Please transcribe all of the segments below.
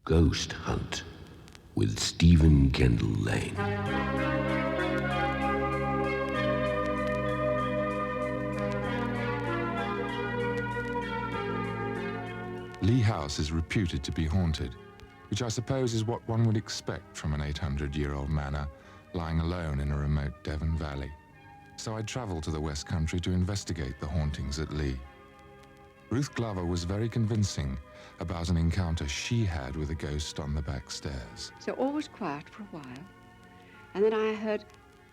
Ghost Hunt with Stephen Kendall-Lane. Lee House is reputed to be haunted, which I suppose is what one would expect from an 800-year-old manor lying alone in a remote Devon valley. So I travelled to the West Country to investigate the hauntings at Lee. Ruth Glover was very convincing about an encounter she had with a ghost on the back stairs. So all was quiet for a while, and then I heard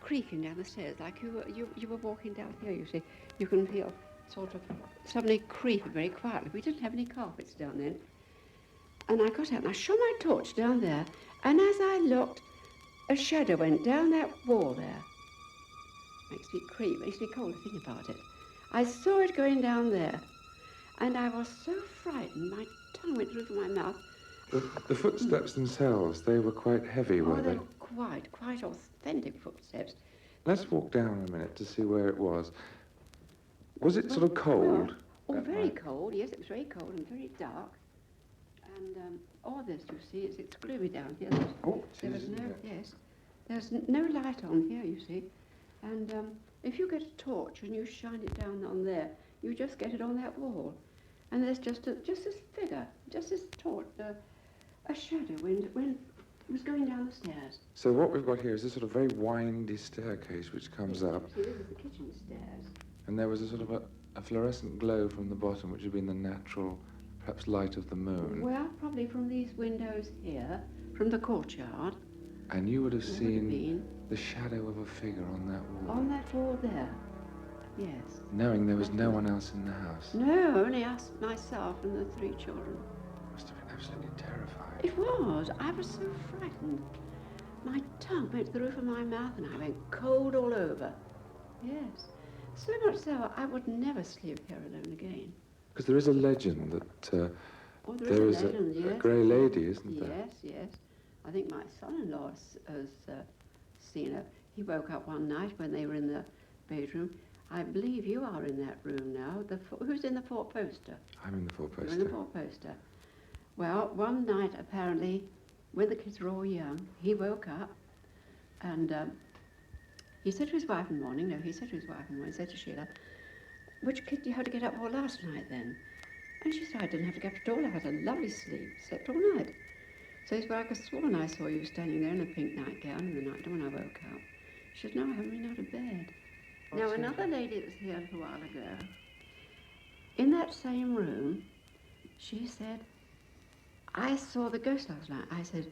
creaking down the stairs, like you were walking down here, you see. You can feel sort of suddenly creeping very quietly. We didn't have any carpets down then. And I got out and I shone my torch down there, and as I looked, a shadow went down that wall there. Makes me creep, makes me cold to think about it. I saw it going down there, and I was so frightened, my tongue went through my mouth. The footsteps themselves, they were quite heavy, were they? Quite authentic footsteps. Let's walk down a minute to see where it was. Was it sort of cold? Very cold, yes, it was very cold and very dark. And all this, you see, it's gloomy down here. There's no light on here, you see. And if you get a torch and you shine it down on there, you just get it on that wall. And there's just this figure, just this torch, a shadow when it was going down the stairs. So what we've got here is a sort of very windy staircase which comes up. See, this is the kitchen stairs. And there was a sort of a fluorescent glow from the bottom, which had been the natural, perhaps, light of the moon. Well, probably from these windows here, from the courtyard. And you would have seen the shadow of a figure on that wall. On that wall there, yes. Knowing there was no one else in the house. No, only us, myself and the 3 children. Must have been absolutely terrified. It was. I was so frightened. My tongue went to the roof of my mouth and I went cold all over. Yes. So much so, I would never sleep here alone again. Because there is a legend that there is a grey lady, isn't there? Yes. I think my son-in-law has seen her. He woke up one night when they were in the bedroom. I believe you are in that room now. Who's in the 4-poster? I'm in the 4-poster. You're in the 4-poster. Well, one night, apparently, when the kids were all young, he woke up and he said to his wife in the morning, he said to Sheila, which kid do you have to get up for last night then? And she said, I didn't have to get up at all. I had a lovely sleep, slept all night. So he said, well, I could have sworn I saw you standing there in a pink nightgown in the night when I woke up. She said, no, I haven't been out of bed. Now, another lady that was here a little while ago, in that same room, she said, I saw the ghost last night. I said,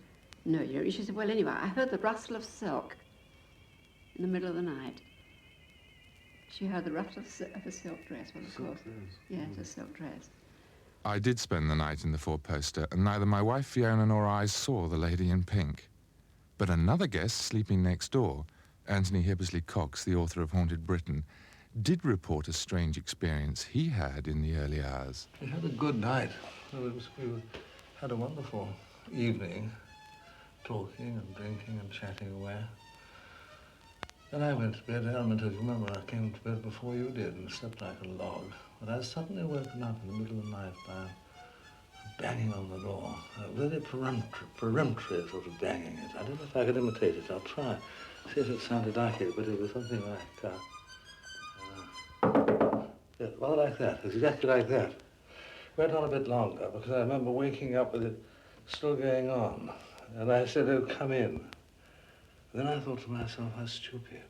no, you. She said, well, anyway, I heard the rustle of silk in the middle of the night. She heard the rustle of a silk dress, well, of course. Yes, a silk dress. I did spend the night in the 4-poster, and neither my wife Fiona nor I saw the lady in pink. But another guest sleeping next door, Anthony Hibbersley Cox, the author of Haunted Britain, did report a strange experience he had in the early hours. We had a good night. We had a wonderful evening, talking and drinking and chatting away. Then I went to bed. Helmut, as you remember, I came to bed before you did and slept like a log. But I was suddenly woken up in the middle of the night by a banging on the door, a very peremptory sort of banging it. I don't know if I could imitate it. I'll try. See if it sounded like it, but it was something like, yeah, rather like that, exactly like that. Went on a bit longer because I remember waking up with it still going on. And I said, oh, come in. Then I thought to myself, how stupid,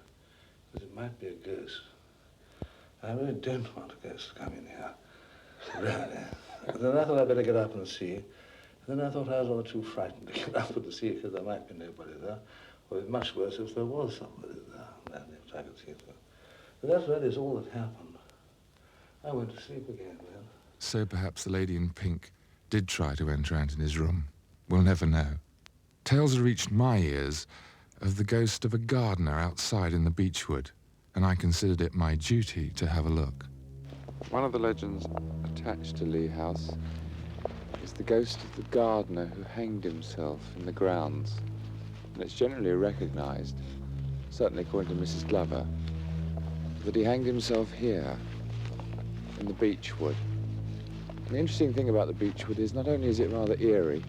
because it might be a ghost. I really don't want a ghost to come in here, really. Then I thought I'd better get up and see. And then I thought I was rather too frightened to get up and to see because there might be nobody there. Or it'd be much worse if there was somebody there, if I could see it. But that really is all that happened. I went to sleep again then. So perhaps the lady in pink did try to enter Anthony's room. We'll never know. Tales have reached my ears of the ghost of a gardener outside in the beechwood, and I considered it my duty to have a look. One of the legends attached to Lee House is the ghost of the gardener who hanged himself in the grounds. And it's generally recognised, certainly according to Mrs. Glover, that he hanged himself here in the beechwood. And the interesting thing about the beechwood is not only is it rather eerie,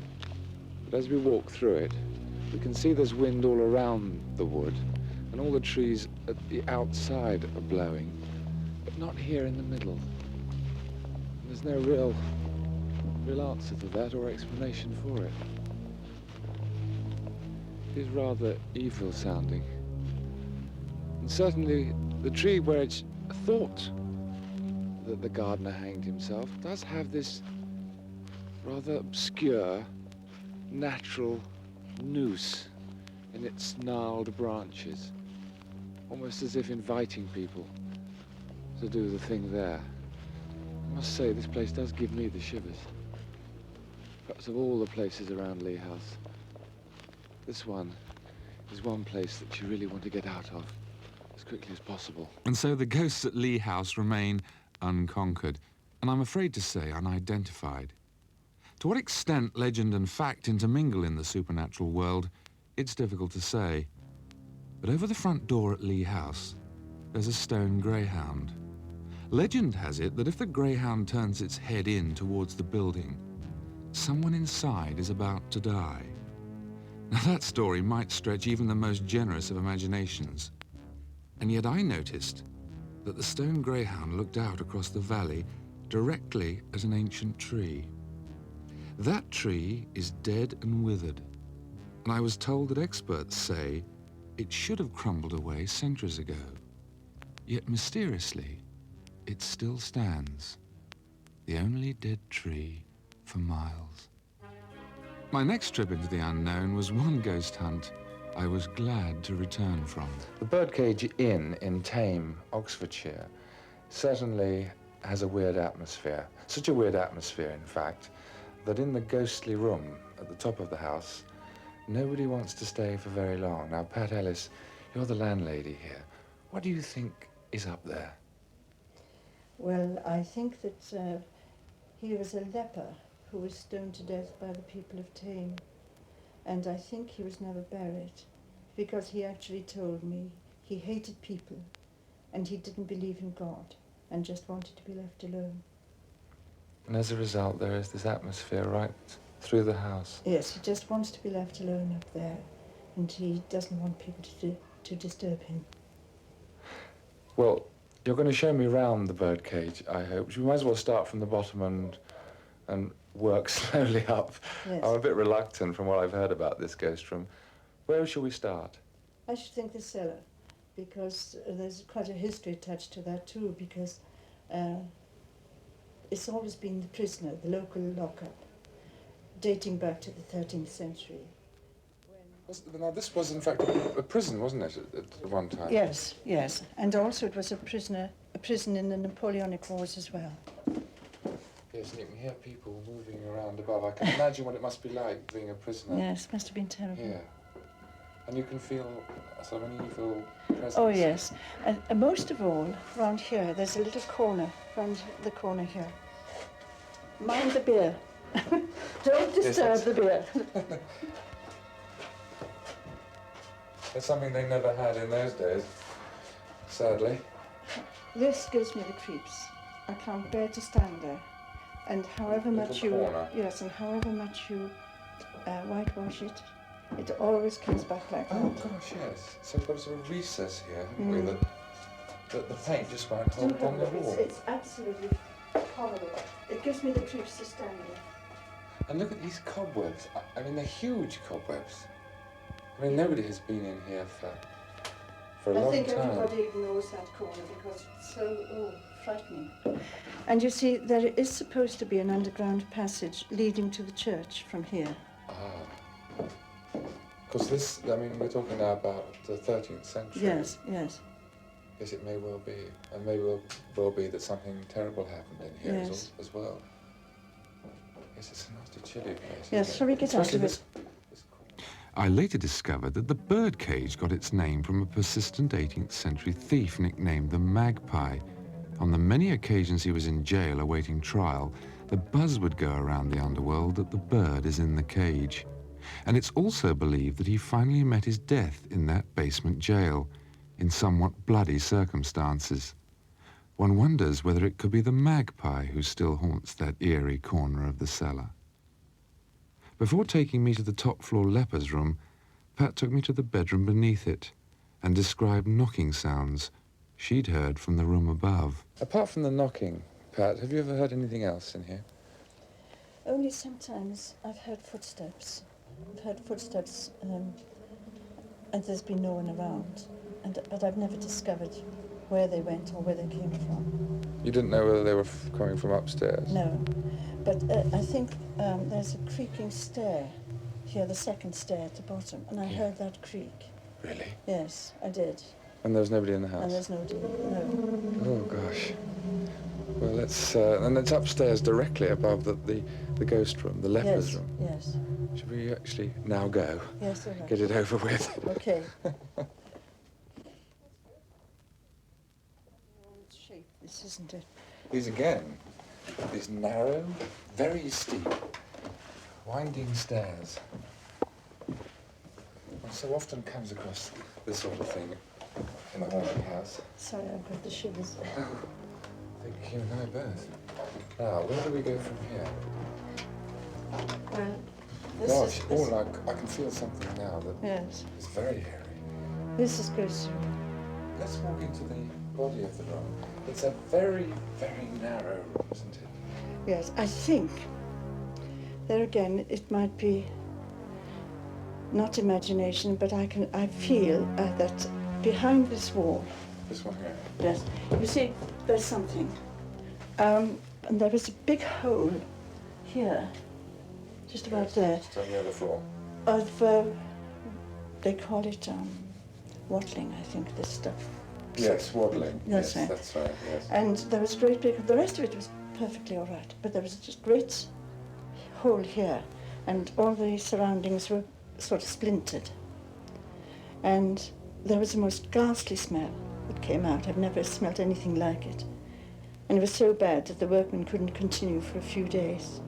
But as we walk through it, we can see there's wind all around the wood, and all the trees at the outside are blowing, but not here in the middle. And there's no real answer to that or explanation for it. It is rather evil sounding. And certainly the tree where it's thought that the gardener hanged himself does have this rather obscure, natural noose in its gnarled branches, almost as if inviting people to do the thing there. I must say, this place does give me the shivers. Perhaps of all the places around Lee House, this one is one place that you really want to get out of as quickly as possible. And so the ghosts at Lee House remain unconquered, and I'm afraid to say unidentified. To what extent legend and fact intermingle in the supernatural world, it's difficult to say. But over the front door at Lee House, there's a stone greyhound. Legend has it that if the greyhound turns its head in towards the building, someone inside is about to die. Now that story might stretch even the most generous of imaginations. And yet I noticed that the stone greyhound looked out across the valley directly at an ancient tree. That tree is dead and withered, and I was told that experts say it should have crumbled away centuries ago. Yet mysteriously, it still stands, the only dead tree for miles. My next trip into the unknown was one ghost hunt I was glad to return from. The Birdcage Inn in Thame, Oxfordshire, certainly has a weird atmosphere. Such a weird atmosphere, in fact, that in the ghostly room at the top of the house, nobody wants to stay for very long. Now, Pat Ellis, you're the landlady here. What do you think is up there? Well, I think that he was a leper who was stoned to death by the people of Thame. And I think he was never buried, because he actually told me he hated people and he didn't believe in God and just wanted to be left alone. And as a result, there is this atmosphere right through the house. Yes, he just wants to be left alone up there, and he doesn't want people to disturb him. Well, you're going to show me round the birdcage, I hope. We might as well start from the bottom and work slowly up. Yes. I'm a bit reluctant from what I've heard about this ghost room. Where shall we start? I should think the cellar, because there's quite a history attached to that too, because it's always been the prisoner, the local lockup, dating back to the 13th century. Now, this was, in fact, a prison, wasn't it, at one time? Yes, yes. And also it was a prison in the Napoleonic Wars as well. Yes, and you can hear people moving around above. I can imagine what it must be like being a prisoner. Yes, must have been terrible. Yeah. And you can feel sort of an evil presence. Oh, yes. And most of all, round here, there's a little corner, round the corner here. Mind the beer. Don't disturb the beer. That's something they never had in those days, sadly. This gives me the creeps. I can't bear to stand there. And however much you... corner. Yes, and however much you whitewash it, it always comes back like Oh, that. gosh, yes. So we've got a sort of recess here, haven't we, that the paint just won't Do hold on the have it. wall. It's absolutely horrible. It gives me the creeps to stand there. And look at these cobwebs. I mean, they're huge cobwebs. I mean, nobody has been in here for a long I think time. everybody ignores that corner because it's so frightening. And you see, there is supposed to be an underground passage leading to the church from here. Ah. Because this, I mean, we're talking now about the 13th century. Yes, yes. Yes, it may well be. And may well be that something terrible happened in here Yes. as well. Yes, it's a nasty chilly place. Yes, isn't shall we it? get out Especially of it? this corner. I later discovered that the birdcage got its name from a persistent 18th century thief nicknamed the Magpie. On the many occasions he was in jail awaiting trial, the buzz would go around the underworld that the bird is in the cage. And it's also believed that he finally met his death in that basement jail, in somewhat bloody circumstances. One wonders whether it could be the magpie who still haunts that eerie corner of the cellar. Before taking me to the top-floor leper's room, Pat took me to the bedroom beneath it and described knocking sounds she'd heard from the room above. Apart from the knocking, Pat, have you ever heard anything else in here? Only sometimes I've heard footsteps. I've heard footsteps, and there's been no one around. But I've never discovered where they went or where they came from. You didn't know whether they were coming from upstairs? No. But I think there's a creaking stair here, the second stair at the bottom, and I heard that creak. Really? Yes, I did. And there was nobody in the house? And there's no. Oh, gosh. Well, let's... and it's upstairs directly above the ghost room, the leper's room. Yes. Should we actually now go? Yes, all right. Get it over with. Okay. Shape, this isn't it? These again, these narrow, very steep, winding stairs. One so often comes across this sort of thing in the haunted house. Sorry, I've got the shivers. I think you and I both. Now, where do we go from here? Well, this Gosh, is... This, I can feel something now that yes. is very hairy. This is ghost room. Let's walk into the body of the room. It's a very, very narrow room, isn't it? Yes, I think there again it might be not imagination, but I feel that behind this wall. This one here. Yes, you see, there's something, and there was a big hole here, just about there. Just on the other floor. Of they call it wattling, I think. This stuff. Yes, waddling. That's yes, right. That's right. Yes. And there was a great big. The rest of it was perfectly all right, but there was just great hole here, and all the surroundings were sort of splintered. And there was the most ghastly smell that came out. I've never smelt anything like it. And it was so bad that the workmen couldn't continue for a few days.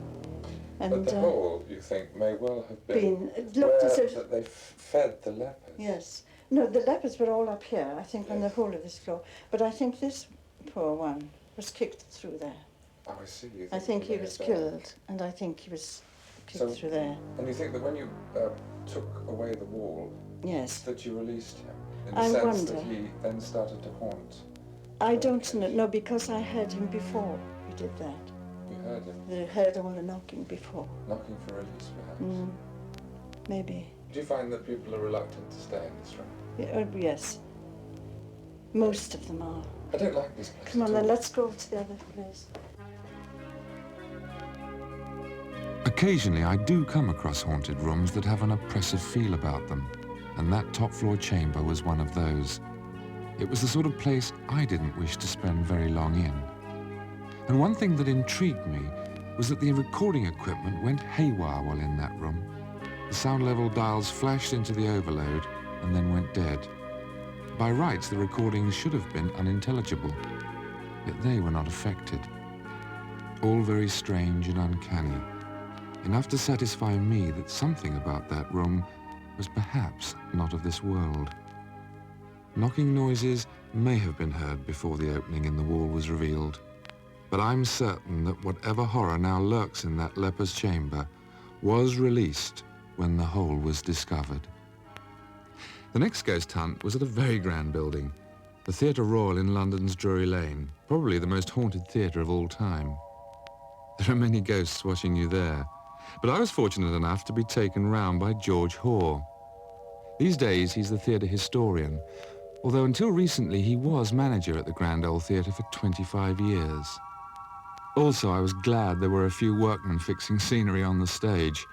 And But the hole, you think, may well have been it looked as if... that they fed the lepers. Yes. No, the leopards were all up here, I think, on the whole of this floor. But I think this poor one was kicked through there. Oh, I see. You I think he may was have killed, and I think he was kicked through there. And you think that when you took away the wall, Yes. that you released him? In the I sense that wonder. he then started to haunt? I don't know, no, because I heard him before he did that. You heard him I heard all the knocking before. knocking for release, perhaps? Maybe. Do you find that people are reluctant to stay in this room? Yes. Most of them are. I don't like this place. Come on at then, all. let's go to the other place. Occasionally, I do come across haunted rooms that have an oppressive feel about them, and that top-floor chamber was one of those. It was the sort of place I didn't wish to spend very long in. And one thing that intrigued me was that the recording equipment went haywire while in that room. The sound level dials flashed into the overload and then went dead. By rights, the recordings should have been unintelligible, yet they were not affected. All very strange and uncanny, enough to satisfy me that something about that room was perhaps not of this world. Knocking noises may have been heard before the opening in the wall was revealed, but I'm certain that whatever horror now lurks in that leper's chamber was released when the hole was discovered. The next ghost hunt was at a very grand building, the Theatre Royal in London's Drury Lane, probably the most haunted theatre of all time. There are many ghosts watching you there, but I was fortunate enough to be taken round by George Hoare. These days he's the theatre historian, although until recently he was manager at the Grand Ole Theatre for 25 years. Also, I was glad there were a few workmen fixing scenery on the stage.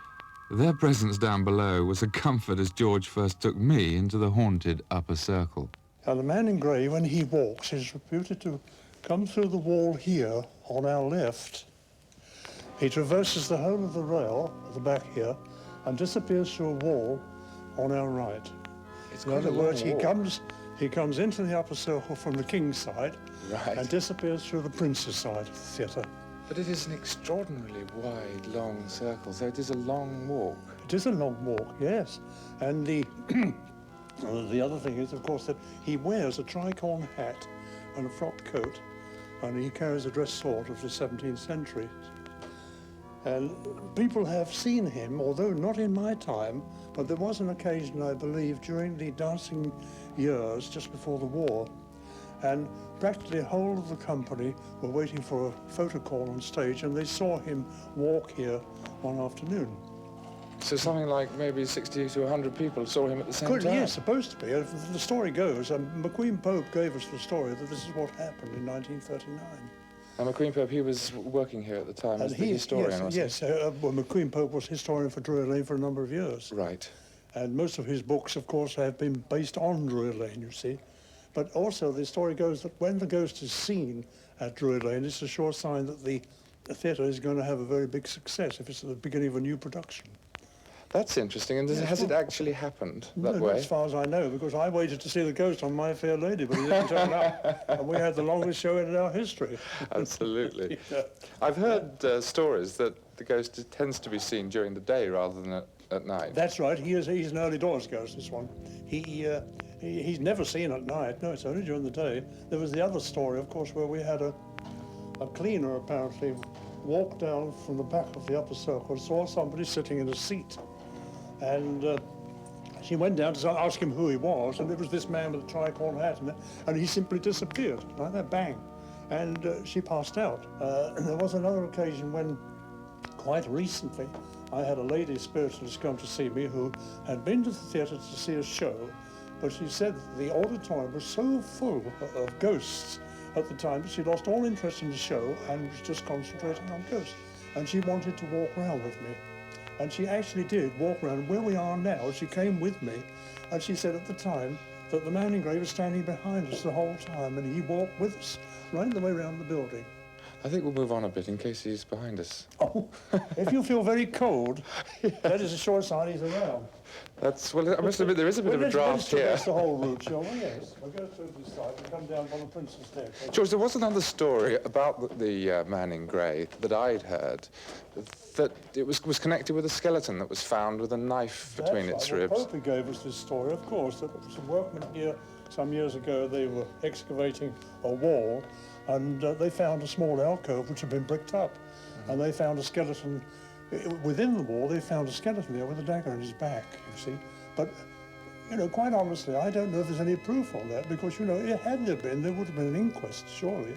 Their presence down below was a comfort as George first took me into the haunted upper circle. Now, the man in grey, when he walks, is reputed to come through the wall here on our left. He traverses the whole of the rail at the back here and disappears through a wall on our right. It's In quite a other long words, walk. he comes into the upper circle from the king's side Right. and disappears through the prince's side of the theatre. But it is an extraordinarily wide, long circle, so it is a long walk. It is a long walk, yes. And the the other thing is, of course, that he wears a tricorn hat and a frock coat, and he carries a dress sword of the 17th century. And people have seen him, although not in my time, but there was an occasion, I believe, during the dancing years, just before the war, and practically the whole of the company were waiting for a photo call on stage, and they saw him walk here one afternoon. So something like maybe 60 to 100 people saw him at the same Could, time? yes, supposed to be. The story goes, McQueen Pope gave us the story that this is what happened in 1939. And McQueen Pope, he was working here at the time as the historian, wasn't yes, well, McQueen Pope was historian for Drury Lane for a number of years. he? Right. And most of his books, of course, have been based on Drury Lane, you see. But also the story goes that when the ghost is seen at Drury Lane, it's a sure sign that the theatre is going to have a very big success if it's at the beginning of a new production. That's interesting. And has it actually happened that No, way? as far as I know, because I waited to see the ghost on My Fair Lady, but he didn't turn up. And we had the longest show in our history. Absolutely. Yeah. I've heard stories that the ghost tends to be seen during the day rather than at night. That's right. He's an early doors ghost, this one. He's never seen at night. No, it's only during the day. There was the other story, of course, where we had a cleaner, apparently, walk down from the back of the upper circle, saw somebody sitting in a seat. And she went down to ask him who he was, and it was this man with a tricorn hat, and he simply disappeared, like that, bang. And she passed out. There was another occasion when, quite recently, I had a lady spiritualist come to see me who had been to the theatre to see a show, but she said that the auditorium was so full of ghosts at the time that she lost all interest in the show and was just concentrating on ghosts. And she wanted to walk around with me. And she actually did walk around. Where we are now, she came with me, and she said at the time that the man in grey was standing behind us the whole time, and he walked with us right the way around the building. I think we'll move on a bit in case he's behind us. Oh, if you feel very cold, that is a sure sign he's around. Well, I must admit, there is a bit of a draft here. That's the whole route, shall we? Yes. We'll go through this side and come down on the Prince's Deck. George, there was another story about the man in grey that I'd heard, that it was connected with a skeleton that was found with a knife between its ribs. Well, Popey gave us this story, of course, that some workmen here some years ago, they were excavating a wall, and they found a small alcove which had been bricked up, and they found a skeleton. Within the wall, they found a skeleton there with a dagger in his back, you see. But, you know, quite honestly, I don't know if there's any proof on that, because, you know, had there been, there would have been an inquest, surely.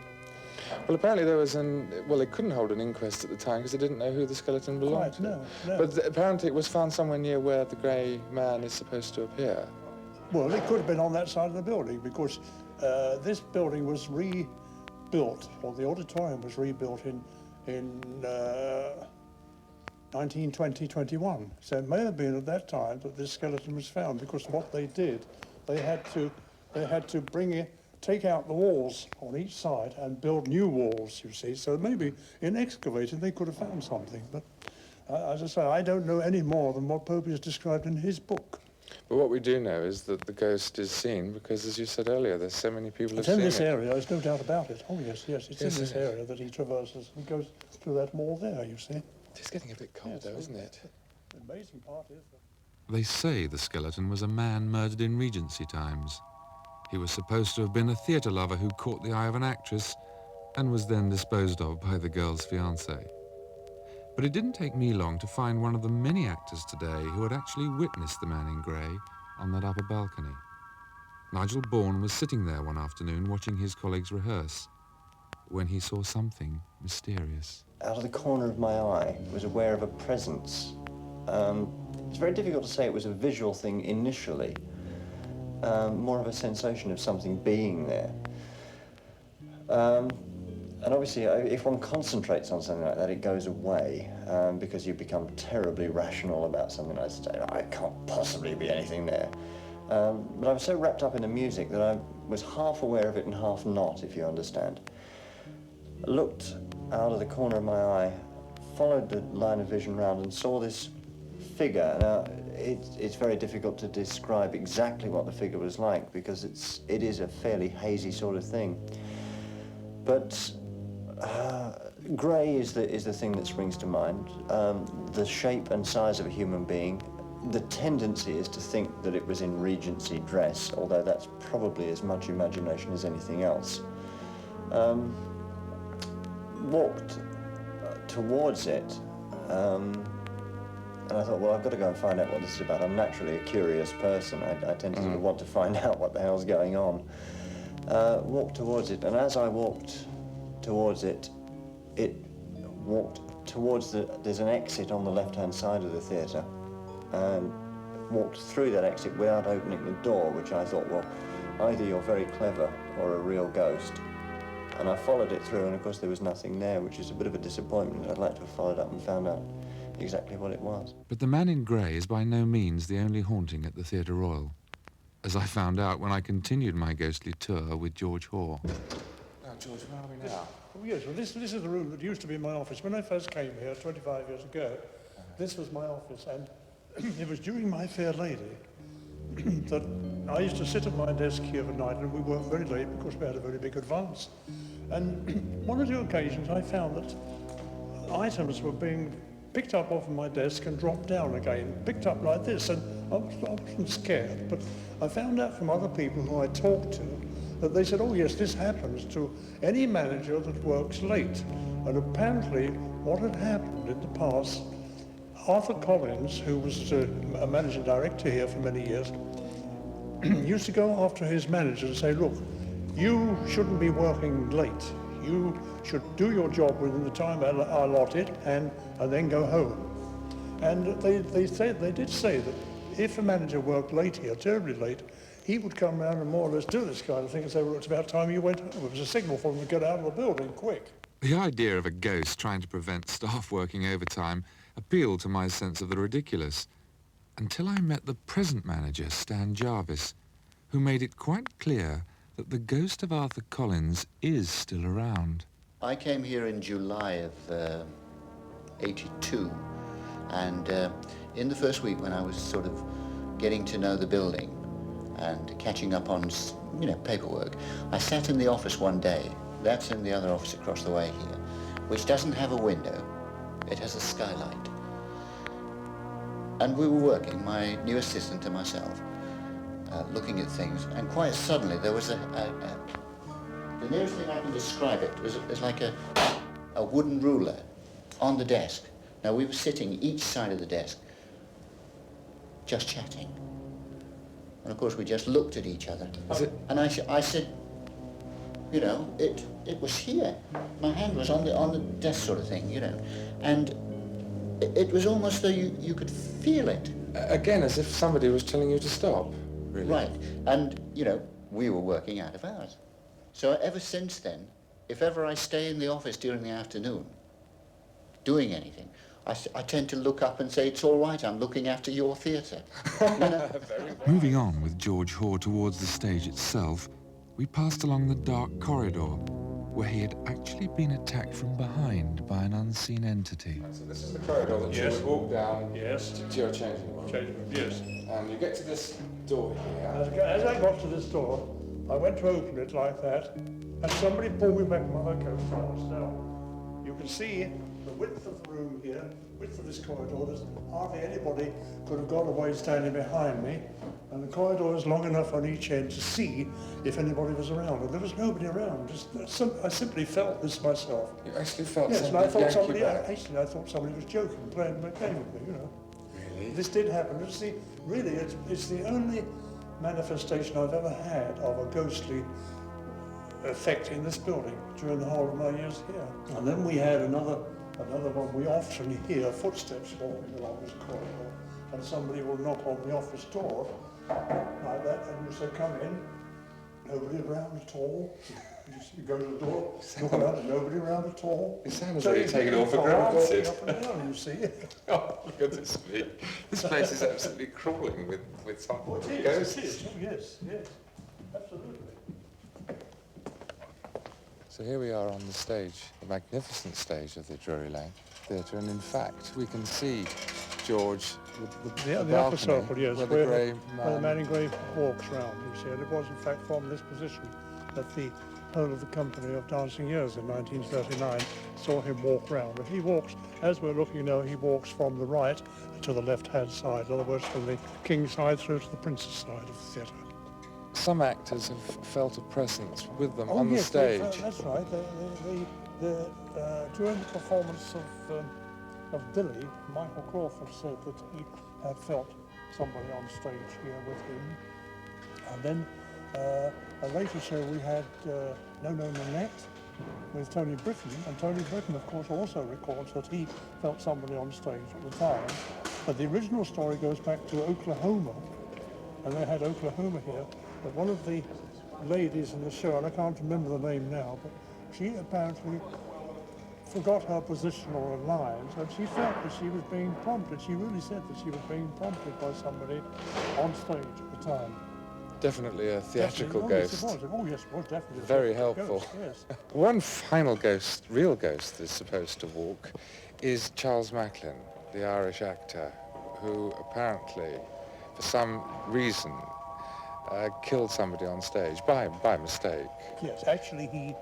Well, apparently there was well, they couldn't hold an inquest at the time because they didn't know who the skeleton belonged to. No. But apparently it was found somewhere near where the grey man is supposed to appear. Well, it could have been on that side of the building, because this building was rebuilt, or the auditorium was rebuilt in 1920-21. So it may have been at that time that this skeleton was found, because what they did, they had to take out the walls on each side and build new walls, you see. So maybe in excavating they could have found something. But as I say, I don't know any more than what Popey has described in his book. But what we do know is that the ghost is seen because, as you said earlier, there's so many people who've It's seen in this it. area, there's no doubt about it. Oh, yes, it's in Yes, this it is. area that he traverses and goes through that wall there, you see. It's getting a bit cold, though, isn't it? The amazing part is that... They say the skeleton was a man murdered in Regency times. He was supposed to have been a theatre lover who caught the eye of an actress and was then disposed of by the girl's fiancé. But it didn't take me long to find one of the many actors today who had actually witnessed the man in grey on that upper balcony. Nigel Bourne was sitting there one afternoon watching his colleagues rehearse when he saw something mysterious. Out of the corner of my eye, was aware of a presence. It's very difficult to say it was a visual thing initially, more of a sensation of something being there. And obviously, if one concentrates on something like that, it goes away, because you become terribly rational about something like that. Oh, it can't possibly be anything there. But I was so wrapped up in the music that I was half aware of it and half not, if you understand. I looked out of the corner of my eye, followed the line of vision round and saw this figure. Now, it's very difficult to describe exactly what the figure was like, because it is a fairly hazy sort of thing. But grey is the thing that springs to mind. The shape and size of a human being. The tendency is to think that it was in Regency dress, although that's probably as much imagination as anything else. Walked towards it, And I thought, well, I've got to go and find out what this is about. I'm naturally a curious person. I tend to sort of want to find out what the hell's going on. Walked towards it, and as I walked towards it, walked towards there's an exit on the left-hand side of the theatre, and walked through that exit without opening the door, which I thought, well, either you're very clever or a real ghost. And I followed it through, and of course there was nothing there, which is a bit of a disappointment. I'd like to have followed up and found out exactly what it was. But the man in grey is by no means the only haunting at the Theatre Royal, as I found out when I continued my ghostly tour with George Hoare. Now, George, where are we now? Oh, yes, well, this is the room that used to be my office. When I first came here 25 years ago, this was my office, and it was during my fair lady that I used to sit at my desk here at night, and we worked very late because we had a very big advance. And one or two occasions I found that items were being picked up off of my desk and dropped down again, picked up like this, and I wasn't scared, but I found out from other people who I talked to that they said, oh yes, this happens to any manager that works late. And apparently what had happened in the past, Arthur Collins, who was a managing director here for many years, used to go after his manager and say, look, you shouldn't be working late. You should do your job within the time allotted and then go home. And they did say that if a manager worked late here, terribly late, he would come around and more or less do this kind of thing and say, well, it's about time you went home. It was a signal for him to get out of the building quick. The idea of a ghost trying to prevent staff working overtime appealed to my sense of the ridiculous, until I met the present manager, Stan Jarvis, who made it quite clear that the ghost of Arthur Collins is still around. I came here in July of '82, and in the first week when I was sort of getting to know the building and catching up on, paperwork, I sat in the office one day. That's in the other office across the way here, which doesn't have a window. It has a skylight. And we were working, my new assistant and myself, looking at things, and quite suddenly there was the nearest thing I can describe it was like a wooden ruler on the desk. Now we were sitting each side of the desk, just chatting. And of course we just looked at each other. And I said, it was here. My hand was on the desk sort of thing, and it was almost though you could feel it. Again, as if somebody was telling you to stop, really. Right, and, we were working out of hours. So ever since then, if ever I stay in the office during the afternoon, doing anything, I tend to look up and say, it's all right, I'm looking after your theatre. Moving on with George Hoare towards the stage itself, we passed along the dark corridor, where he had actually been attacked from behind by an unseen entity. So this is the corridor that you would walk down to your changing room. Yes. And you get to this door here. As I got to this door, I went to open it like that, and somebody pulled me back my coat. Now, you can see the width of the room here, width of this corridor. There's hardly anybody could have got away standing behind me, and the corridor is long enough on each end to see if anybody was around. And there was nobody around. I simply felt this myself. You actually felt yes, somebody and I thought somebody. back. I thought somebody was joking, playing a game with me. Really? This did happen. It's the only manifestation I've ever had of a ghostly effect in this building during the whole of my years here. And then we had another one. We often hear footsteps walking along this corridor, and somebody will knock on the office door like that, and you say, come in. Nobody around at all. You go to the door, look around, and nobody around at all. It sounds like you take it all for granted. Up and down, you see. Oh, look at this bit. This place is absolutely crawling with some ghosts. It is. Yes, absolutely. So here we are on the stage, the magnificent stage of the Drury Lane Theatre, and in fact we can see George with the upper balcony circle, yes, where the man in grey walks round, you see, and it was in fact from this position that the whole of the company of Dancing Years in 1939 saw him walk round. And he walks, as we're looking now, he walks from the right to the left-hand side, in other words, from the king's side through to the prince's side of the theatre. Some actors have felt a presence with them on the stage. That's right. During the performance of of Billy, Michael Crawford said that he had felt somebody on stage here with him. And then a later show we had No No Nanette with Tony Britton, and Tony Britton of course also records that he felt somebody on stage at the time. But the original story goes back to Oklahoma, and they had Oklahoma here, but one of the ladies in the show, and I can't remember the name now, but she apparently forgot her positional lines, and she felt that she was being prompted. She really said that she was being prompted by somebody on stage at the time. Definitely a theatrical ghost. Yes, it was. Oh, yes, it was definitely a Very theatrical helpful. ghost, yes. One final ghost, real ghost, that is supposed to walk is Charles Macklin, the Irish actor, who apparently, for some reason, killed somebody on stage by mistake. Yes, actually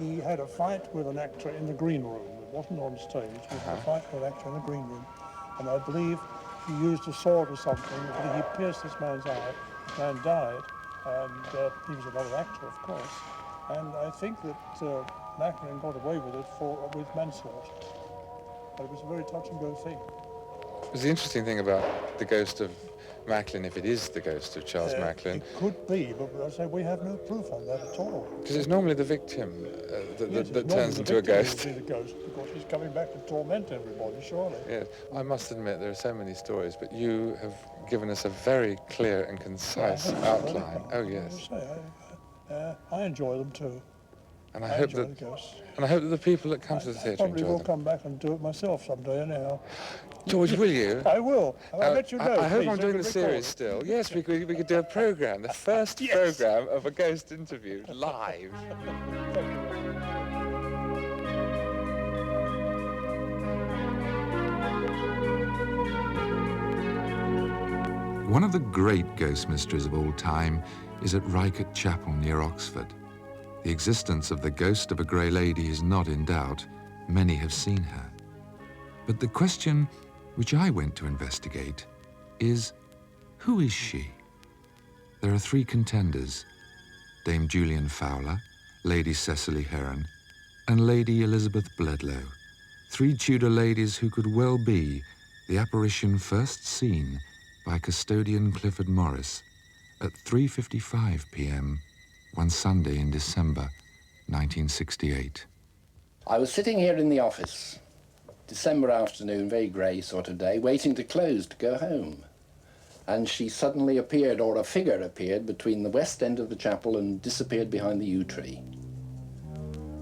he had a fight with an actor in the green room. It wasn't on stage, it was a fight with an actor in the green room. And I believe he used a sword or something, but he pierced this man's eye. The man died, and he was another actor, of course. And I think that Macklin got away with it with manslaughter. But it was a very touch and go thing. The interesting thing about the ghost of Macklin, if it is the ghost of Charles Macklin... It could be, but I say we have no proof on that at all. Because it's normally the victim that turns into a ghost. Yes, the ghost, because he's coming back to torment everybody, surely. Yes, I must admit there are so many stories, but you have given us a very clear and concise outline. Oh yes. I enjoy them too. And I hope that the people that come to the theatre probably enjoy will them. come back and do it myself someday anyhow. George, will you? I will. I'll let you know. I hope please, I'm doing the record series it. still. Yes, we could do a programme, the first programme of a ghost interview, live. One of the great ghost mysteries of all time is at Rycote Chapel near Oxford. The existence of the ghost of a grey lady is not in doubt. Many have seen her. But the question which I went to investigate is, who is she? There are three contenders: Dame Julian Fowler, Lady Cecily Heron, and Lady Elizabeth Bledlow, three Tudor ladies who could well be the apparition first seen by custodian Clifford Morris at 3:55 p.m. one Sunday in December 1968. I was sitting here in the office, December afternoon, very grey sort of day, waiting to close to go home. And she suddenly appeared, or a figure appeared, between the west end of the chapel and disappeared behind the yew tree.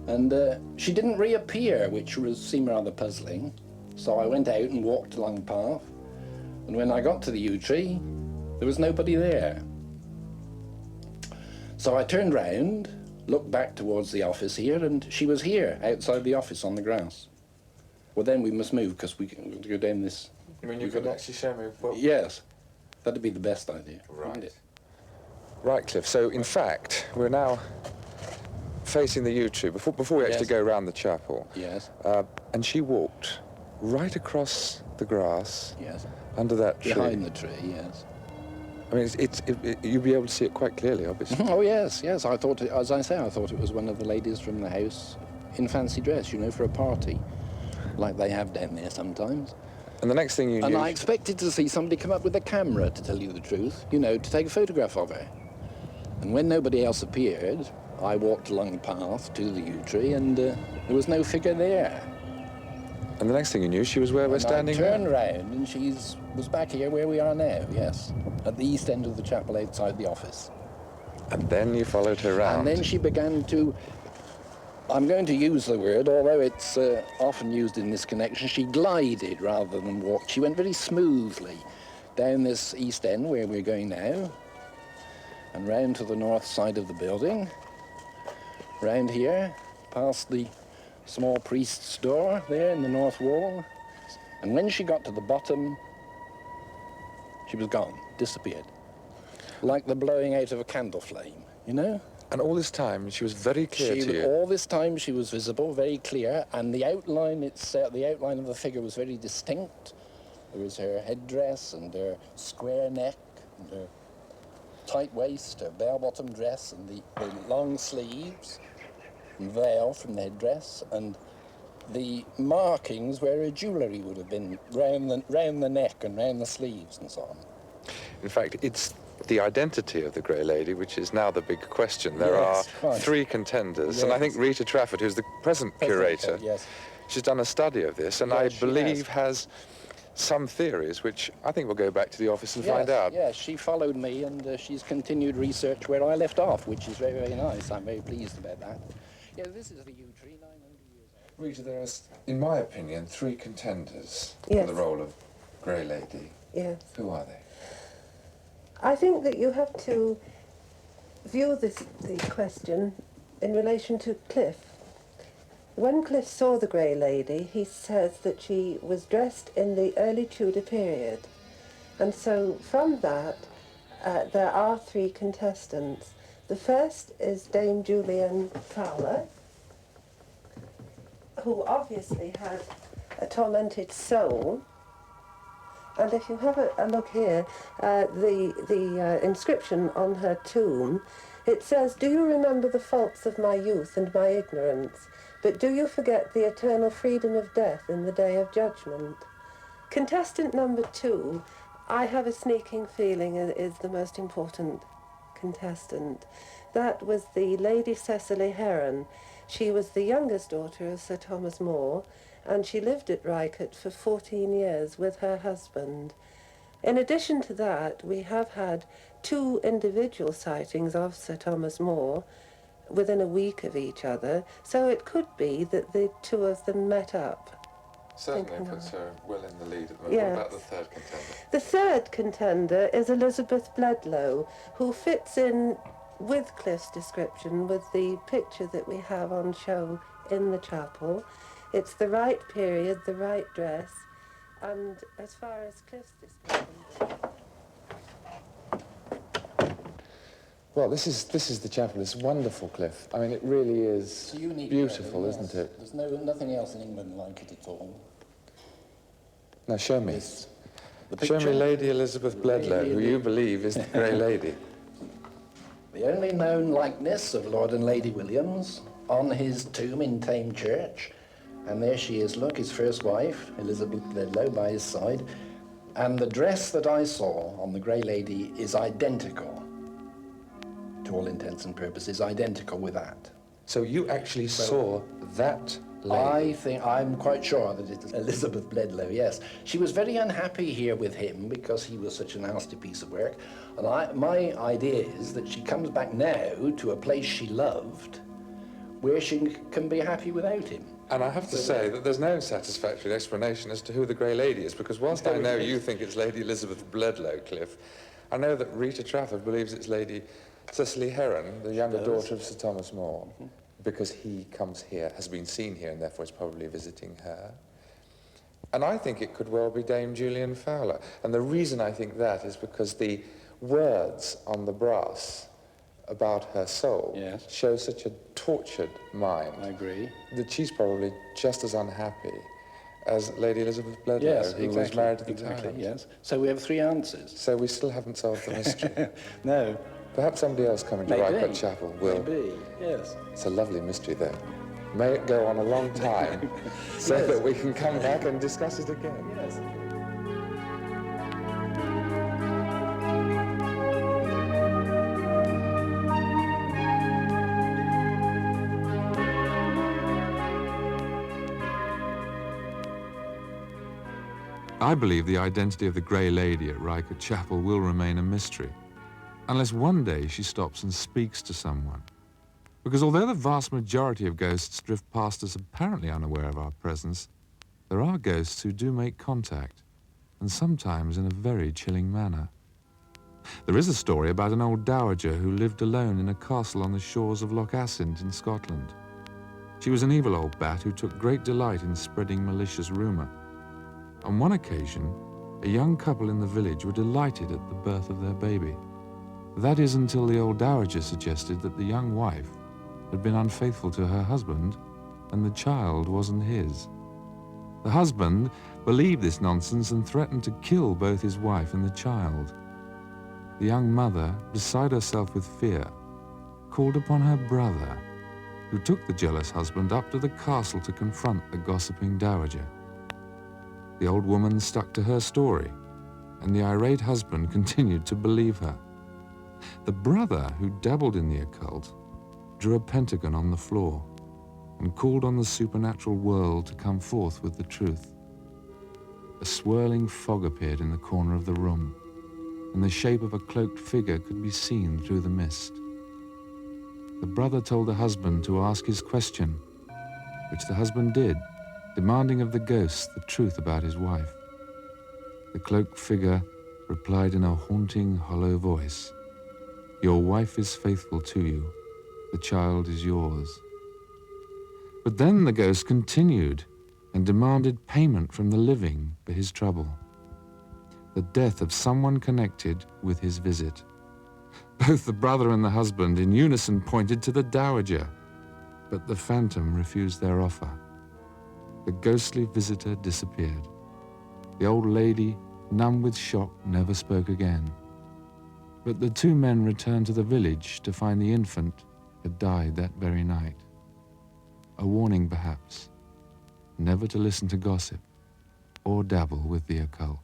And she didn't reappear, which seemed rather puzzling. So I went out and walked along the path. And when I got to the yew tree, there was nobody there. So I turned round, looked back towards the office here, and she was here, outside the office on the grass. Well, then we must move, because we can go down this... You mean you could actually show me what... Yes. That'd be the best idea. Right. Right, Cliff. So, in fact, we're now facing the yew tree, before we actually go around the chapel. Yes. And she walked right across the grass. Yes. Under that tree. Behind the tree, yes. I mean, you'll be able to see it quite clearly, obviously. Oh, yes, yes. I thought, as I say, I thought it was one of the ladies from the house in fancy dress, you know, for a party, like they have down there sometimes. And the next thing you knew... And I expected to see somebody come up with a camera, to tell you the truth, you know, to take a photograph of her. And when nobody else appeared, I walked along the path to the yew tree, and there was no figure there. And the next thing you knew, she was where we're standing now. I turned round, and she was back here where we are now, yes, at the east end of the chapel outside the office. And then you followed her round. And then she began to... I'm going to use the word, although it's often used in this connection. She glided rather than walked. She went very smoothly down this east end where we're going now, and round to the north side of the building, round here, past the small priest's door there in the north wall. And when she got to the bottom, she was gone, disappeared, like the blowing out of a candle flame, you know? And all this time, she was very clear to you. All this time, she was visible, very clear, and the outline of the figure was very distinct. There was her headdress and her square neck and her tight waist, her bell-bottom dress, and the long sleeves and veil from the headdress, and the markings where her jewellery would have been round the neck and round the sleeves and so on. In fact, it's the identity of the Grey Lady which is now the big question. There Yes, are right. 3 contenders, Yes. and I think Rita Trafford, who's the present curator, Yes. she's done a study of this, and Yes, I she believe has some theories, which I think we'll go back to the office and find out. Yes, she followed me, and she's continued research where I left off, which is very, very nice. I'm very pleased about that. Yeah, this is the yew tree, 900 years old. Rita, there are, in my opinion, 3 contenders Yes. for the role of Grey Lady. Yes. Who are they? I think that you have to view the question in relation to Cliff. When Cliff saw the Grey Lady, he says that she was dressed in the early Tudor period. And so from that, there are 3 contestants. The first is Dame Julian Fowler, who obviously had a tormented soul. And if you have a look here, the inscription on her tomb, it says, "Do you remember the faults of my youth and my ignorance? But do you forget the eternal freedom of death in the day of judgment?" Contestant number 2, I have a sneaking feeling is the most important contestant. That was the Lady Cecily Heron. She was the youngest daughter of Sir Thomas More, and she lived at Rycote for 14 years with her husband. In addition to that, we have had 2 individual sightings of Sir Thomas More within a week of each other, so it could be that the 2 of them met up. Certainly puts her well in the lead at the moment. Yes. What about the 3rd contender? The 3rd contender is Elizabeth Bledlow, who fits in with Cliff's description with the picture that we have on show in the chapel. It's the right period, the right dress, and as far as Cliff's description... Well, this is the chapel. It's wonderful, Cliff. I mean, it really is It's a unique beautiful, building, isn't yes. it? There's nothing else in England like it at all. Now, show me. The Show me picture? Lady Elizabeth Bledlow, who you believe is the Grey Lady. The only known likeness of Lord and Lady Williams on his tomb in Tame Church. And there she is, look, his first wife, Elizabeth Bledlow, by his side. And the dress that I saw on the Grey Lady is identical, to all intents and purposes, identical with that. So you actually saw that lady? I'm quite sure that it is Elizabeth Bledlow, yes. She was very unhappy here with him because he was such a nasty piece of work. And my idea is that she comes back now to a place she loved where she can be happy without him. And I have to say that there's no satisfactory explanation as to who the Grey Lady is, because whilst I know you think it's Lady Elizabeth Bledlow, Cliff, I know that Rita Trafford believes it's Lady Cecily Heron, the younger daughter of Sir Thomas More, because he comes here, has been seen here, and therefore is probably visiting her. And I think it could well be Dame Julian Fowler. And the reason I think that is because the words on the brass about her soul show such a tortured mind. I agree. That she's probably just as unhappy as Lady Elizabeth Bledlow, Yes, who was married to the exactly, Tyrant. yes. So we have 3 answers. So we still haven't solved the mystery. No. Perhaps somebody else coming to Maybe. Rycote Chapel will. Maybe, yes. It's a lovely mystery, though. May it go on a long time so Yes. that we can come back and discuss it again. Yes. I believe the identity of the Grey Lady at Rycote Chapel will remain a mystery, unless one day she stops and speaks to someone. Because although the vast majority of ghosts drift past us apparently unaware of our presence, there are ghosts who do make contact, and sometimes in a very chilling manner. There is a story about an old dowager who lived alone in a castle on the shores of Loch Assynt in Scotland. She was an evil old bat who took great delight in spreading malicious rumour. On one occasion, a young couple in the village were delighted at the birth of their baby. That is until the old dowager suggested that the young wife had been unfaithful to her husband and the child wasn't his. The husband believed this nonsense and threatened to kill both his wife and the child. The young mother, beside herself with fear, called upon her brother, who took the jealous husband up to the castle to confront the gossiping dowager. The old woman stuck to her story, and the irate husband continued to believe her. The brother, who dabbled in the occult, drew a pentagon on the floor and called on the supernatural world to come forth with the truth. A swirling fog appeared in the corner of the room, and the shape of a cloaked figure could be seen through the mist. The brother told the husband to ask his question, which the husband did, demanding of the ghost the truth about his wife. The cloaked figure replied in a haunting, hollow voice, "Your wife is faithful to you. The child is yours." But then the ghost continued and demanded payment from the living for his trouble, the death of someone connected with his visit. Both the brother and the husband in unison pointed to the dowager, but the phantom refused their offer. The ghostly visitor disappeared. The old lady, numb with shock, never spoke again. But the two men returned to the village to find the infant had died that very night. A warning, perhaps, never to listen to gossip or dabble with the occult.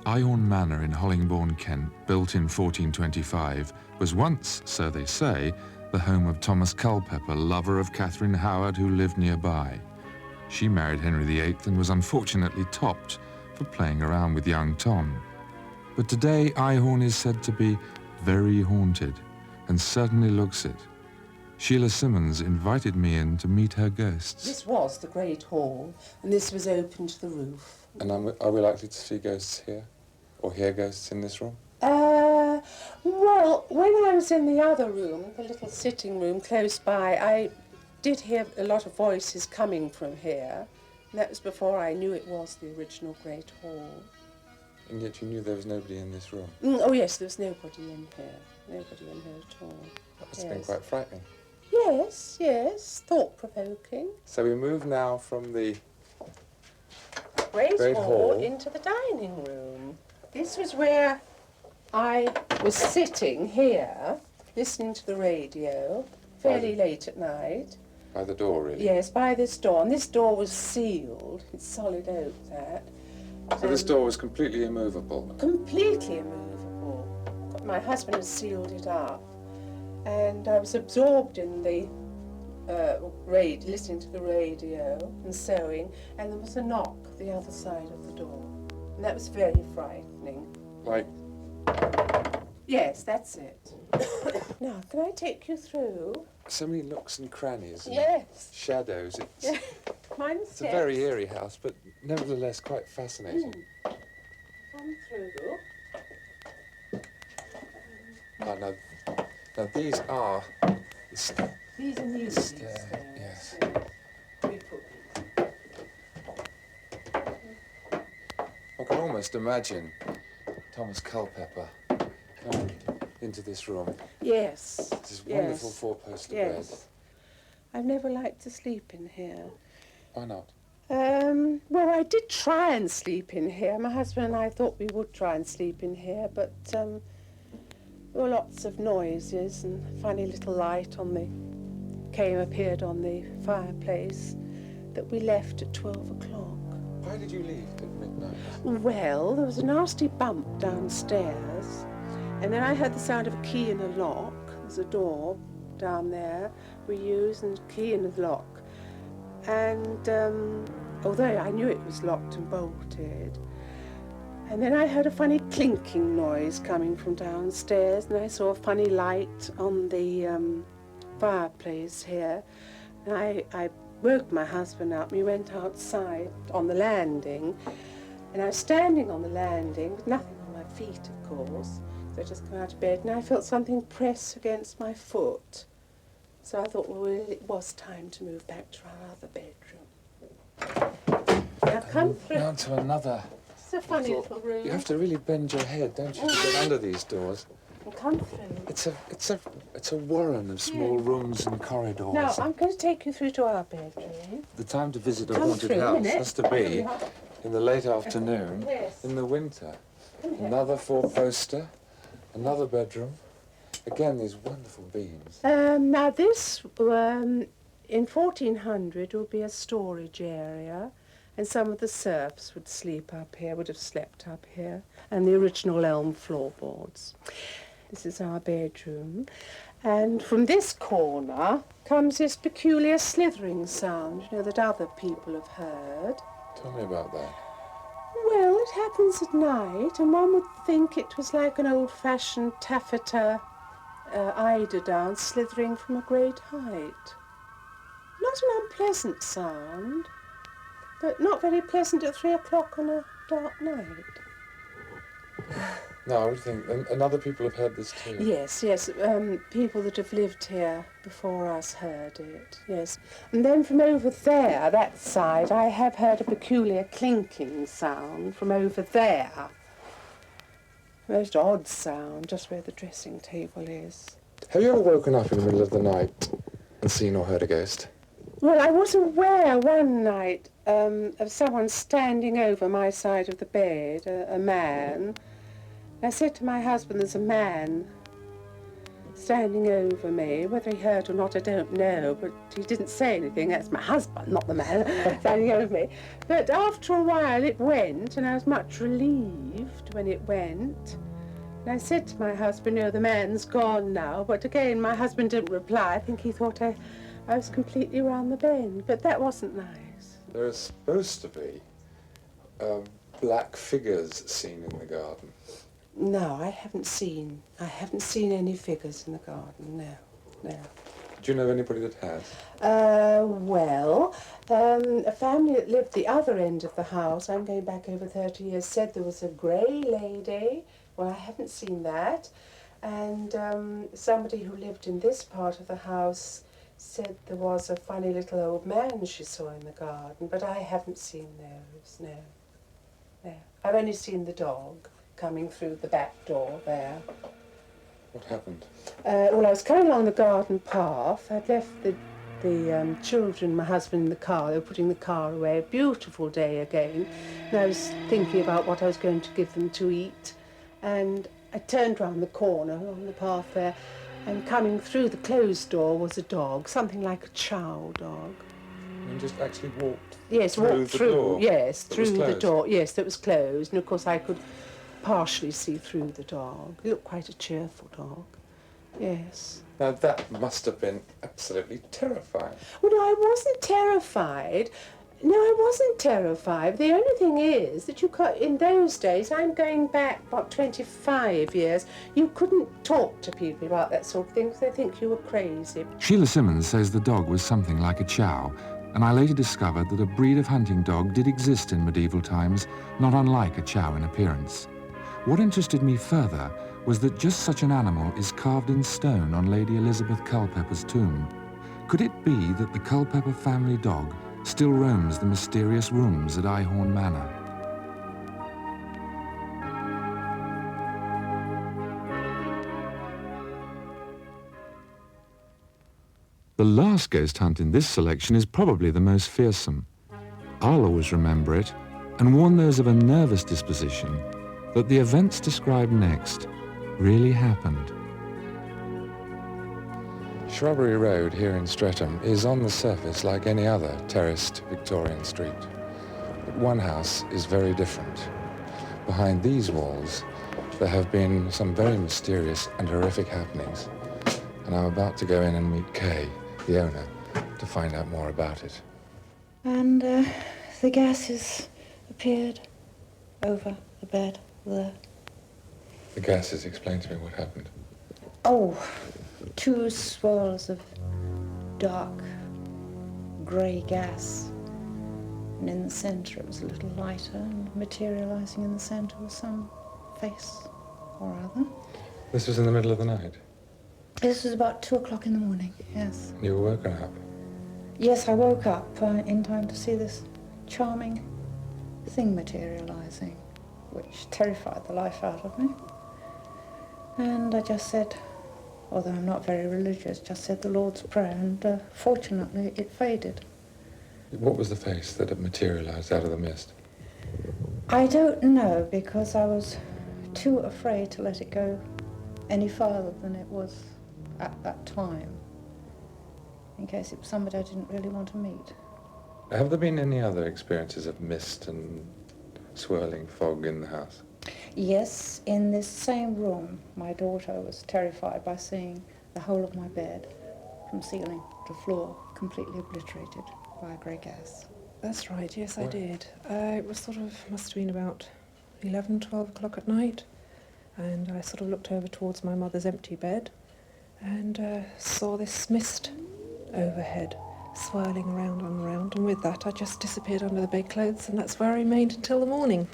Ihorn Manor in Hollingbourne, Kent, built in 1425, was once, so they say, the home of Thomas Culpeper, lover of Catherine Howard, who lived nearby. She married Henry VIII and was unfortunately topped for playing around with young Tom. But today, Ihorn is said to be very haunted, and certainly looks it. Sheila Simmons invited me in to meet her ghosts. This was the Great Hall, and this was open to the roof. And are we likely to see ghosts here? Or hear ghosts in this room? Well, when I was in the other room, the little sitting room close by, I did hear a lot of voices coming from here. And that was before I knew it was the original Great Hall. And yet you knew there was nobody in this room? Oh, yes, there was nobody in here. Nobody in here at all. That must have been quite frightening. Yes, yes, thought-provoking. So we move now from the Great Hall Hall into the dining room. This was where I was sitting here, listening to the radio, fairly late at night. By the door, really? Yes, by this door. And this door was sealed. It's solid oak, that. So this door was completely immovable? Completely immovable. My husband had sealed it up. And I was absorbed in the listening to the radio and sewing, and there was a knock the other side of the door. And that was very frightening. Like? Yes, that's it. Now, can I take you through? So many nooks and crannies and Yes. shadows. It's a very eerie house, but nevertheless quite fascinating. Come through. Now these are These are new stairs. Yes. We put I can almost imagine Thomas Culpeper coming into this room. Yes. This wonderful four-poster bed. I've never liked to sleep in here. Why not? Well, I did try and sleep in here. My husband and I thought we would try and sleep in here, but there were lots of noises and funny little light appeared on the fireplace that we left at 12 o'clock. Why did you leave at midnight? Well, there was a nasty bump downstairs, and then I heard the sound of a key in a lock. There's a door down there we use, and a key in the lock. And although I knew it was locked and bolted, and then I heard a funny clinking noise coming from downstairs, and I saw a funny light on the fireplace here. And I woke my husband up. We went outside on the landing, and I was standing on the landing with nothing on my feet, of course. So I just come out of bed, and I felt something press against my foot. So I thought, well, it was time to move back to our other bedroom. Now come through. Down to another. It's a funny little room. You have to really bend your head, don't you, to get under these doors? And come through. It's a warren of small rooms and corridors. Now, I'm going to take you through to our bedroom. The time to visit a Come haunted through, house innit? has to be in the late afternoon, Yes. in the winter. Another four-poster, another bedroom. Again, these wonderful beams. Now this, in 1400, would be a storage area, and some of the serfs would sleep up here, would have slept up here, and the original elm floorboards. This is our bedroom, and from this corner comes this peculiar slithering sound, you know, that other people have heard. Tell me about that. Well, it happens at night, and one would think it was like an old-fashioned taffeta eider dance slithering from a great height. Not an unpleasant sound, but not very pleasant at 3 o'clock on a dark night. No, I would think, and other people have heard this too. Yes, yes, people that have lived here before us heard it, yes. And then from over there, that side, I have heard a peculiar clinking sound from over there. Most odd sound, just where the dressing table is. Have you ever woken up in the middle of the night and seen or heard a ghost? Well, I was aware one night of someone standing over my side of the bed, a man. I said to my husband, there's a man standing over me. Whether he heard or not, I don't know, but he didn't say anything. That's my husband, not the man standing over me. But after a while it went, and I was much relieved when it went. And I said to my husband, no, the man's gone now. But again, my husband didn't reply. I think he thought I was completely round the bend, but that wasn't nice. There are supposed to be black figures seen in the garden. No, I haven't seen any figures in the garden, no. Do you know of anybody that has? Well, a family that lived the other end of the house, I'm going back over 30 years, said there was a grey lady. Well, I haven't seen that. And somebody who lived in this part of the house said there was a funny little old man she saw in the garden, but I haven't seen those, no. I've only seen the dog coming through the back door there. What happened? Well, I was coming along the garden path. I'd left the children, my husband in the car. They were putting the car away. A beautiful day again. And I was thinking about what I was going to give them to eat. And I turned round the corner along the path there, and coming through the closed door was a dog, something like a chow dog. And just actually walked walked through, door? Yes, That through was the closed? door, yes, that was closed. And of course I could partially see through the dog. He looked quite a cheerful dog, yes. Now that must have been absolutely terrifying. Well, no, I wasn't terrified. No, I wasn't terrified. The only thing is that you can't, in those days, I'm going back about 25 years, you couldn't talk to people about that sort of thing because they think you were crazy. Sheila Simmons says the dog was something like a chow, and I later discovered that a breed of hunting dog did exist in medieval times, not unlike a chow in appearance. What interested me further was that just such an animal is carved in stone on Lady Elizabeth Culpeper's tomb. Could it be that the Culpeper family dog still roams the mysterious rooms at Ihorn Manor? The last ghost hunt in this selection is probably the most fearsome. I'll always remember it and warn those of a nervous disposition that the events described next really happened. Shrubbery Road here in Streatham is on the surface like any other terraced Victorian street. But one house is very different. Behind these walls there have been some very mysterious and horrific happenings, and I'm about to go in and meet Kay, the owner, to find out more about it. And the gases appeared over the bed there. The gases, explain to me what happened. Oh, 2 swirls of dark grey gas. And in the centre it was a little lighter, and materialising in the centre was some face or other. This was in the middle of the night? This was about 2 o'clock in the morning, yes. You were woken up? Yes, I woke up in time to see this charming thing materialising, which terrified the life out of me. And I just said, although I'm not very religious, just said the Lord's Prayer, and fortunately it faded. What was the face that had materialised out of the mist? I don't know, because I was too afraid to let it go any farther than it was at that time, in case it was somebody I didn't really want to meet. Have there been any other experiences of mist and swirling fog in the house? Yes, in this same room, my daughter was terrified by seeing the whole of my bed, from ceiling to floor, completely obliterated by a grey gas. That's right, yes, I did. It was must have been about 11, 12 o'clock at night, and I sort of looked over towards my mother's empty bed and saw this mist overhead, swirling around and around, and with that I just disappeared under the bedclothes, and that's where I remained until the morning.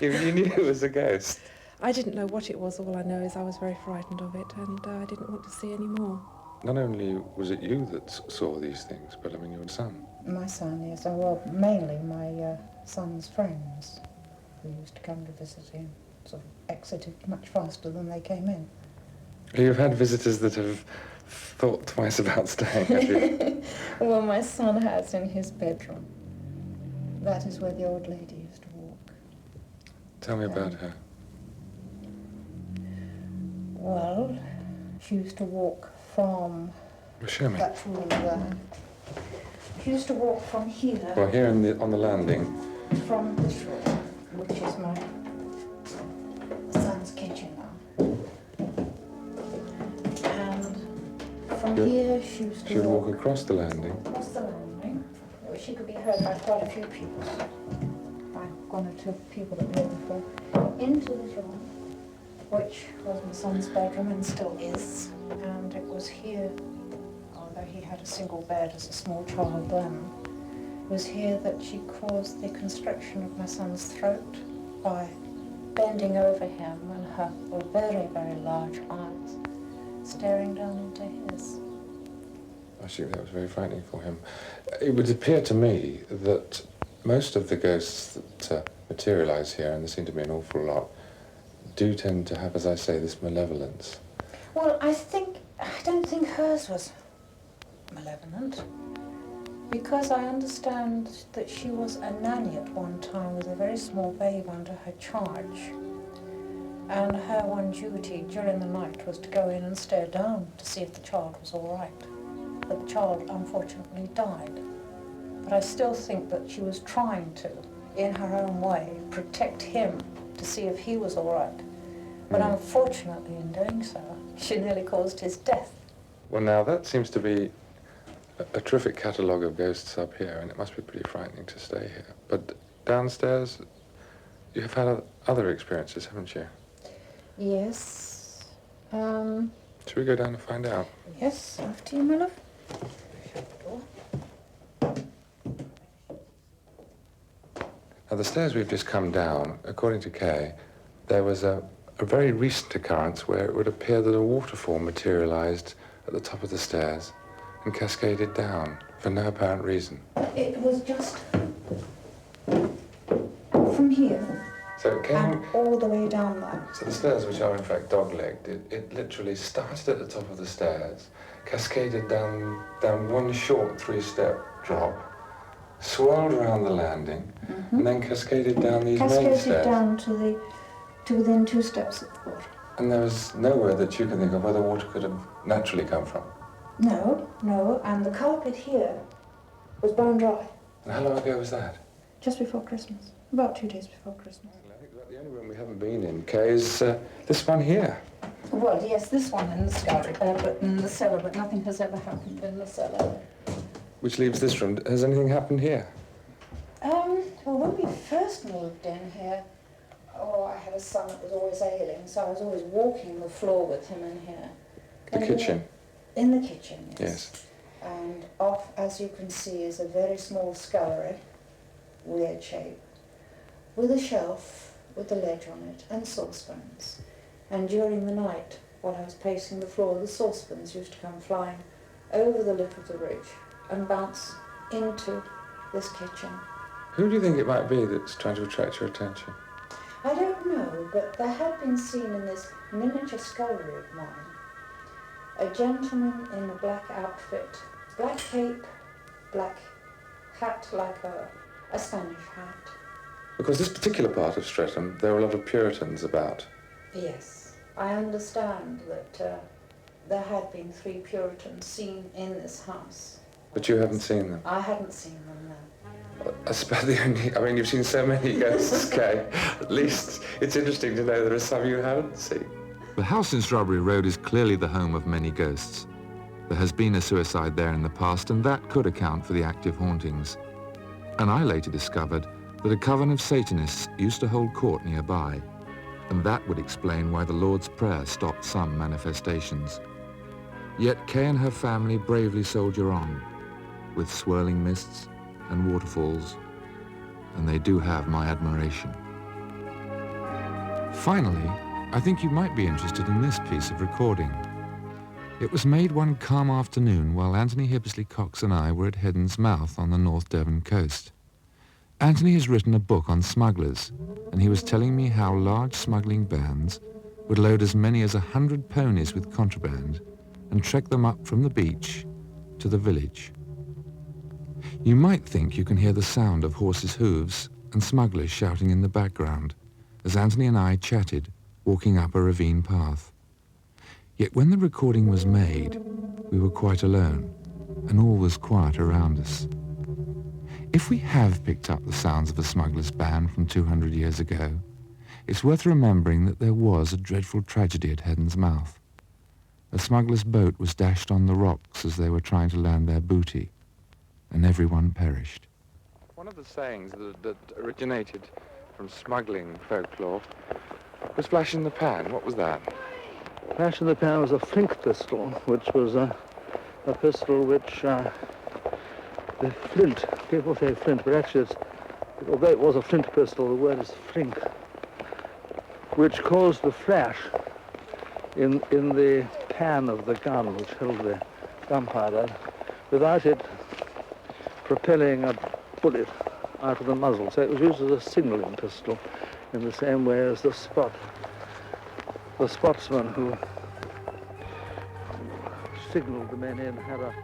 You knew it was a ghost? I didn't know what it was. All I know is I was very frightened of it, and I didn't want to see any more. Not only was it you that saw these things, but I mean your son. My son, yes. Well, mainly my son's friends, who used to come to visit him, sort of exited much faster than they came in. You've had visitors that have thought twice about staying, have you? Well, my son has in his bedroom. That is where the old lady used to walk. Tell me about her. Well, she used to walk from Show me. that room there. She used to walk from here. Well, here on the landing. From this room, which is my son's kitchen now. And from here she used to She would walk across the landing. across the landing. Well, she could be heard by quite a few people. By one or two people that were here before. Into this room, which was my son's bedroom and still is. And it was here, although he had a single bed as a small child then, it was here that she caused the constriction of my son's throat by bending over him and her very, very large eyes staring down into his. I think that was very frightening for him. It would appear to me that most of the ghosts that materialise here, and there seem to be an awful lot, do tend to have, as I say, this malevolence. Well, I don't think hers was malevolent, because I understand that she was a nanny at one time with a very small babe under her charge, and her one duty during the night was to go in and stare down to see if the child was all right. But the child unfortunately died. But I still think that she was trying to, in her own way, protect him to see if he was all right. But unfortunately, in doing so, she nearly caused his death. Well, now, that seems to be a terrific catalogue of ghosts up here, and it must be pretty frightening to stay here. But downstairs, you've had other experiences, haven't you? Yes. Should we go down and find out? Yes, after you, my love. Now, the stairs we've just come down, according to Kay, there was a very recent occurrence where it would appear that a waterfall materialised at the top of the stairs and cascaded down for no apparent reason. It was just from here So it came... and all the way down there. So the stairs, which are in fact dog-legged, it literally started at the top of the stairs, cascaded down one short three-step drop, swirled around the landing, and then cascaded down these main Cascaded stairs. down to within 2 steps of the water. And there was nowhere that you can think of where the water could have naturally come from. No, and the carpet here was bone dry. And how long ago was that? Just before Christmas, about 2 days before Christmas. I think the only room we haven't been in, Kay, is this one here. Well, yes, this one in the scullery, but in the cellar, but nothing has ever happened in the cellar. Which leaves this room. Has anything happened here? Well, when we first moved in here, I had a son that was always ailing, so I was always walking the floor with him in here. The kitchen? In the kitchen, yes. Yes. And off, as you can see, is a very small scullery, weird shape, with a shelf with a ledge on it and saucepans. And during the night, while I was pacing the floor, the saucepans used to come flying over the lip of the ridge and bounce into this kitchen. Who do you think it might be that's trying to attract your attention? I don't know, but there had been seen in this miniature scullery of mine a gentleman in a black outfit, black cape, black hat like a Spanish hat, Because this particular part of Streatham, there are a lot of Puritans about. Yes, I understand that there had been 3 Puritans seen in this house. But you haven't seen them? I hadn't seen them, no. I suppose the only... I mean, you've seen so many ghosts, Kay. At least it's interesting to know there are some you haven't seen. The house in Strawberry Road is clearly the home of many ghosts. There has been a suicide there in the past, and that could account for the active hauntings. And I later discovered that a coven of Satanists used to hold court nearby, and that would explain why the Lord's Prayer stopped some manifestations. Yet Kay and her family bravely soldier on, with swirling mists and waterfalls, and they do have my admiration. Finally, I think you might be interested in this piece of recording. It was made one calm afternoon while Anthony Hibbersley Cox and I were at Heddon's Mouth on the North Devon coast. Anthony has written a book on smugglers, and he was telling me how large smuggling bands would load as many as 100 ponies with contraband and trek them up from the beach to the village. You might think you can hear the sound of horses' hooves and smugglers shouting in the background as Anthony and I chatted, walking up a ravine path. Yet when the recording was made, we were quite alone, and all was quiet around us. If we have picked up the sounds of a smuggler's band from 200 years ago, it's worth remembering that there was a dreadful tragedy at Heddon's Mouth. A smuggler's boat was dashed on the rocks as they were trying to land their booty, and everyone perished. One of the sayings that originated from smuggling folklore was flash in the pan. What was that? Flash in the pan was a flint pistol, which was a pistol which the flint, people say flint, but actually although it was a flint pistol, the word is flink, which caused the flash in the pan of the gun which held the gunpowder, without it propelling a bullet out of the muzzle. So it was used as a signalling pistol in the same way as the spotsman who signalled the men in had a...